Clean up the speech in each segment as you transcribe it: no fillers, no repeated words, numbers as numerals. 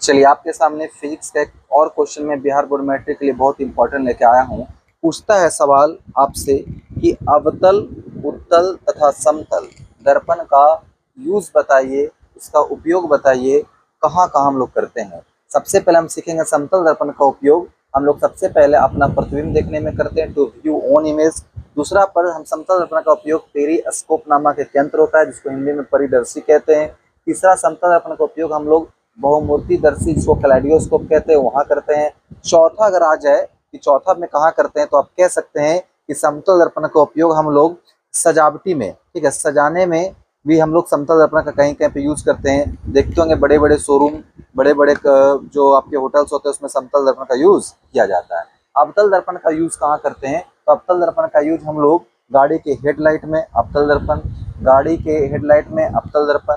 चलिए आपके सामने फिजिक्स का एक और क्वेश्चन में बिहार बोर्ड मैट्रिक के लिए बहुत इंपॉर्टेंट लेके आया हूँ। पूछता है सवाल आपसे कि अवतल, उत्तल तथा समतल दर्पण का यूज बताइए, उसका उपयोग बताइए, कहाँ कहाँ हम लोग करते हैं। सबसे पहले हम सीखेंगे समतल दर्पण का उपयोग। हम लोग सबसे पहले अपना प्रतिबिंब देखने में करते हैं, टू व्यू ओन इमेज। दूसरा पर हम समतल दर्पण का उपयोग पेरिस्कोप नामक एक यंत्र होता है जिसको हिंदी में परिदर्शी कहते हैं। तीसरा समतल दर्पण का उपयोग हम लोग बहुमूर्तिदर्शी जिसको कैलेडोस्कोप कहते हैं वहाँ करते हैं। चौथा अगर आ जाए कि चौथा में कहाँ करते हैं तो आप कह सकते हैं कि समतल दर्पण का उपयोग हम लोग सजावटी में, ठीक है, सजाने में भी हम लोग समतल दर्पण का कहीं कहीं पे यूज करते हैं। देखते होंगे बड़े बड़े शोरूम, बड़े बड़े जो आपके होटल्स होते हैं उसमें समतल दर्पण का यूज किया जाता है। अवतल दर्पण का यूज कहाँ करते हैं तो अवतल दर्पण का यूज हम लोग गाड़ी के हेडलाइट में अवतल दर्पण, गाड़ी के हेडलाइट में अवतल दर्पण,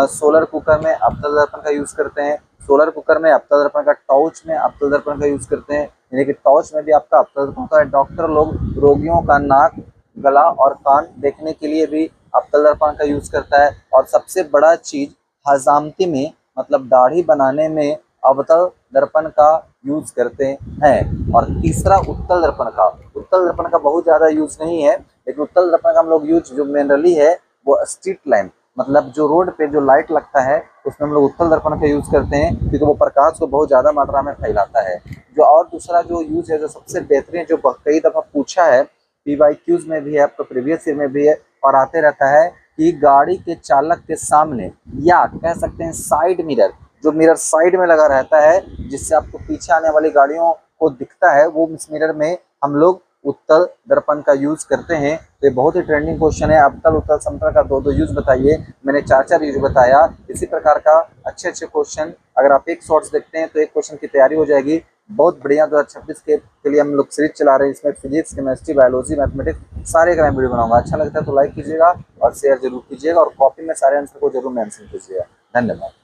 सोलर कुकर में अवतल दर्पण का यूज करते हैं। सोलर कुकर में अवतल दर्पण का, टॉर्च में अवतल दर्पण का यूज करते हैं, यानी कि टॉर्च में भी आपका अवतल दर्पण होता है। डॉक्टर लोग रोगियों का नाक, गला और कान देखने के लिए भी अवतल दर्पण का यूज करता है। और सबसे बड़ा चीज हजामती में, मतलब दाढ़ी बनाने में अवतल दर्पण का यूज करते हैं। और तीसरा उत्तल दर्पण का, उत्तल दर्पण का बहुत ज्यादा यूज नहीं है, लेकिन उत्तल दर्पण का हम लोग यूज जो मेनरली है वो स्ट्रीट लैंप, मतलब जो रोड पे जो लाइट लगता है उसमें हम लोग उत्तल दर्पण का यूज करते हैं क्योंकि वो प्रकाश को बहुत ज्यादा मात्रा में फैलाता है। जो और दूसरा जो यूज है, जो सबसे बेहतरीन, जो कई दफा पूछा है, पीवाईक्यूज में भी है, आपका प्रीवियस ईयर में भी है और आते रहता है, कि गाड़ी के चालक के सामने या कह सकते हैं साइड मिरर, जो मिरर साइड में लगा रहता है जिससे आपको पीछे आने वाली गाड़ियों को दिखता है, वो इस मिरर में हम लोग उत्तल दर्पण का यूज करते हैं। तो ये बहुत ही ट्रेंडिंग क्वेश्चन है। अवतल, उत्तल, समतल का दो दो यूज बताइए। मैंने चार चार यूज बताया। इसी प्रकार का अच्छे अच्छे क्वेश्चन अगर आप एक शॉर्ट्स देखते हैं तो एक क्वेश्चन की तैयारी हो जाएगी। बहुत बढ़िया 2026 के लिए हम लोग सीरीज चला रहे हैं, इसमें फिजिक्स, केमिस्ट्री, बायोलॉजी, मैथमेटिक्स सारे का मैं वीडियो बनाऊंगा। अच्छा लगता है तो लाइक कीजिएगा और शेयर जरूर कीजिएगा और कॉपी में सारे आंसर को जरूर मेंशन कीजिएगा। धन्यवाद।